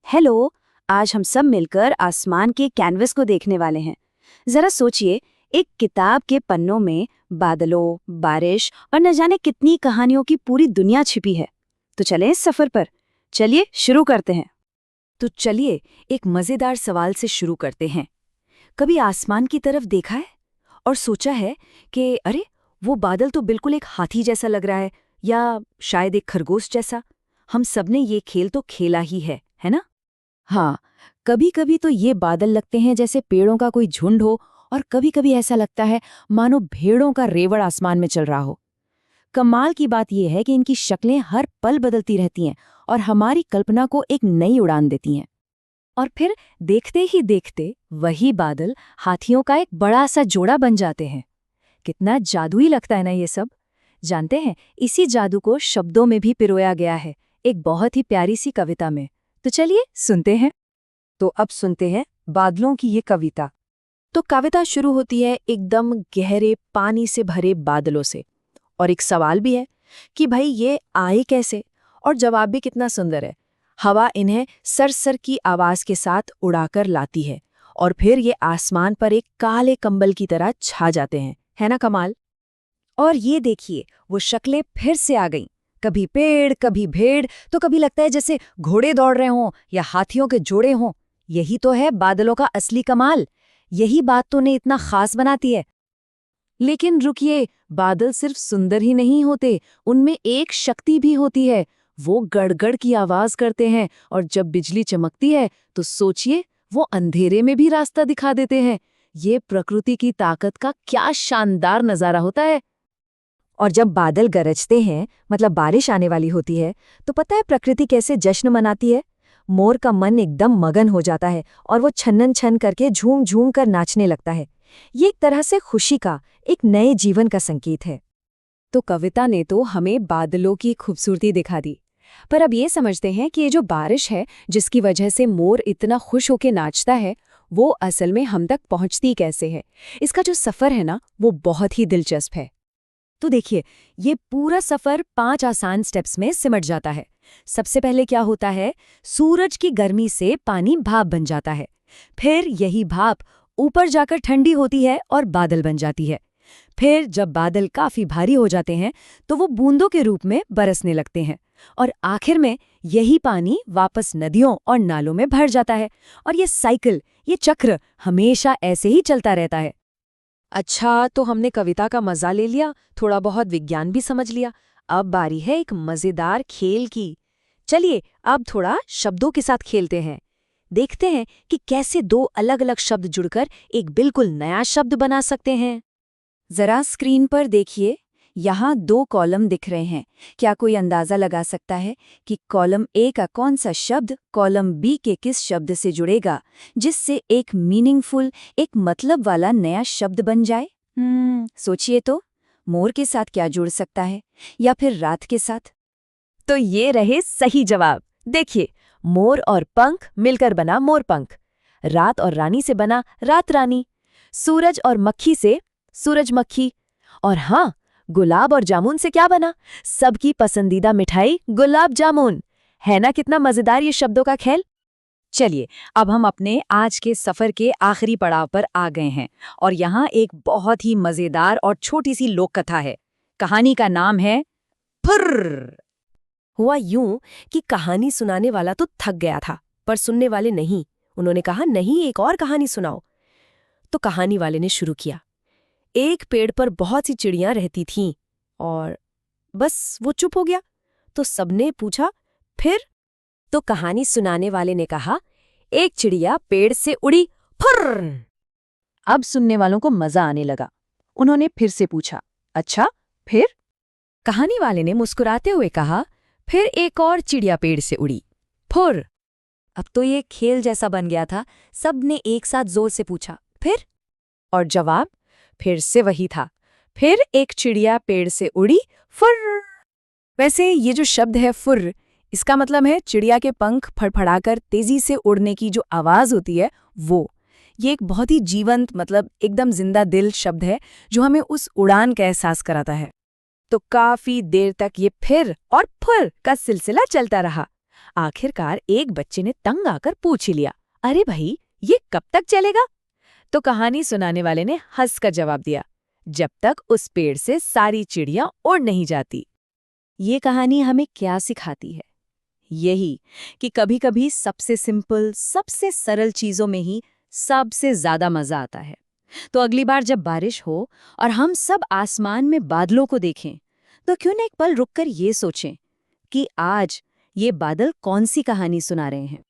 Hello. आज हम सब मिलकर आसमान के कैनवस को देखने वाले हैं। जरा सोचिए, एक किताब के पन्नों में बादलों, बारिश और न जाने कितनी कहानियों की पूरी दुनिया छिपी है। तो चलें इस सफर पर। चलिए शुरू करते हैं। तो चलिए एक मजेदार सवाल से शुरू करते हैं। कभी आसमान की तरफ देखा है और सोचा है कि अरे, वो बादल तो बिल्कुल एक हाथी जैसा लग रहा है, या शायद एक खरगोश जैसा। हम सबने ये खेल तो खेला ही है ना? हाँ, कभी कभी तो ये बादल लगते हैं जैसे पेड़ों का कोई झुंड हो, और कभी कभी ऐसा लगता है मानो भेड़ों का रेवड़ आसमान में चल रहा हो। कमाल की बात यह है कि इनकी शक्लें हर पल बदलती रहती हैं और हमारी कल्पना को एक नई उड़ान देती हैं। और फिर देखते ही देखते वही बादल हाथियों का एक बड़ा सा जोड़ा बन जाते हैं। कितना जादुई लगता है ना ये सब। जानते हैं, इसी जादू को शब्दों में भी पिरोया गया है, एक बहुत ही प्यारी सी कविता में। तो चलिए सुनते हैं। तो अब सुनते हैं बादलों की ये कविता। तो कविता शुरू होती है एकदम गहरे पानी से भरे बादलों से, और एक सवाल भी है कि भाई ये आए कैसे, और जवाब भी कितना सुंदर है। हवा इन्हें सरसर की आवाज के साथ उड़ाकर लाती है, और फिर ये आसमान पर एक काले कंबल की तरह छा जाते हैं। है ना कमाल? और ये देखिए, वो शक्लें फिर से आ गईं। कभी पेड़, कभी भेड़, तो कभी लगता है जैसे घोड़े दौड़ रहे हों या हाथियों के जोड़े हों। यही तो है बादलों का असली कमाल। यही बात तो उन्हें इतना खास बनाती है। लेकिन रुकिए, बादल सिर्फ सुंदर ही नहीं होते, उनमें एक शक्ति भी होती है। वो गड़गड़ की आवाज करते हैं, और जब बिजली चमकती है तो सोचिए, वो अंधेरे में भी रास्ता दिखा देते हैं। ये प्रकृति की ताकत का क्या शानदार नजारा होता है। और जब बादल गरजते हैं, मतलब बारिश आने वाली होती है, तो पता है प्रकृति कैसे जश्न मनाती है? मोर का मन एकदम मगन हो जाता है और वो छन्नन छन करके झूम झूम कर नाचने लगता है। ये एक तरह से खुशी का, एक नए जीवन का संकेत है। तो कविता ने तो हमें बादलों की खूबसूरती दिखा दी, पर अब ये समझते हैं कि ये जो बारिश है, जिसकी वजह से मोर इतना खुश होकर नाचता है, वो असल में हम तक पहुंचती कैसे है। इसका जो सफ़र है ना, वो बहुत ही दिलचस्प है। तो देखिए, ये पूरा सफर 5 आसान स्टेप्स में सिमट जाता है। सबसे पहले क्या होता है, सूरज की गर्मी से पानी भाप बन जाता है। फिर यही भाप ऊपर जाकर ठंडी होती है और बादल बन जाती है। फिर जब बादल काफी भारी हो जाते हैं तो वो बूंदों के रूप में बरसने लगते हैं, और आखिर में यही पानी वापस नदियों और नालों में भर जाता है। और ये साइकिल, ये चक्र हमेशा ऐसे ही चलता रहता है। अच्छा, तो हमने कविता का मजा ले लिया, थोड़ा बहुत विज्ञान भी समझ लिया। अब बारी है एक मजेदार खेल की। चलिए अब थोड़ा शब्दों के साथ खेलते हैं। देखते हैं कि कैसे दो अलग अलग शब्द जुड़कर एक बिल्कुल नया शब्द बना सकते हैं। जरा स्क्रीन पर देखिए, यहाँ 2 कॉलम दिख रहे हैं। क्या कोई अंदाजा लगा सकता है कि कॉलम ए का कौन सा शब्द कॉलम बी के किस शब्द से जुड़ेगा, जिससे एक मीनिंगफुल, एक मतलब वाला नया शब्द बन जाए? सोचिए तो, मोर के साथ क्या जुड़ सकता है, या फिर रात के साथ? तो ये रहे सही जवाब। देखिए, मोर और पंख मिलकर बना मोरपंख, रात और रानी से बना रात रानी, सूरज और मक्खी से सूरजमक्खी, और हाँ, गुलाब और जामुन से क्या बना? सबकी पसंदीदा मिठाई गुलाब जामुन। है ना कितना मजेदार ये शब्दों का खेल? चलिए अब हम अपने आज के सफर के आखिरी पड़ाव पर आ गए हैं, और यहाँ एक बहुत ही मजेदार और छोटी सी लोक कथा है। कहानी का नाम है फुर्र। हुआ यूं कि कहानी सुनाने वाला तो थक गया था, पर सुनने वाले नहीं। उन्होंने कहा, नहीं, एक और कहानी सुनाओ। तो कहानी वाले ने शुरू किया। एक पेड़ पर बहुत सी चिड़ियां रहती थीं, और बस वो चुप हो गया। तो सबने पूछा, फिर? तो कहानी सुनाने वाले ने कहा, एक चिड़िया पेड़ से उड़ी, फुर्र। अब सुनने वालों को मजा आने लगा। उन्होंने फिर से पूछा, अच्छा फिर? कहानी वाले ने मुस्कुराते हुए कहा, फिर एक और चिड़िया पेड़ से उड़ी, फुर्र। अब तो ये खेल जैसा बन गया था। सबने एक साथ जोर से पूछा, फिर? और जवाब फिर से वही था, फिर एक चिड़िया पेड़ से उड़ी, फुर्र। वैसे ये जो शब्द है फुर्र, इसका मतलब है चिड़िया के पंख फड़फड़ाकर तेजी से उड़ने की जो आवाज होती है वो। ये एक बहुत ही जीवंत, मतलब एकदम जिंदा दिल शब्द है, जो हमें उस उड़ान का एहसास कराता है। तो काफी देर तक ये फिर और फुर का सिलसिला चलता रहा। आखिरकार एक बच्चे ने तंग आकर पूछ ही लिया, अरे भाई, ये कब तक चलेगा? तो कहानी सुनाने वाले ने हंसकर जवाब दिया, जब तक उस पेड़ से सारी चिड़ियां उड़ नहीं जाती। ये कहानी हमें क्या सिखाती है? यही कि कभी-कभी सबसे सिंपल, सबसे सरल चीजों में ही सबसे ज्यादा मजा आता है। तो अगली बार जब बारिश हो और हम सब आसमान में बादलों को देखें, तो क्यों ना एक पल रुककर ये सोचें कि आज ये बादल कौन सी कहानी सुना रहे हैं।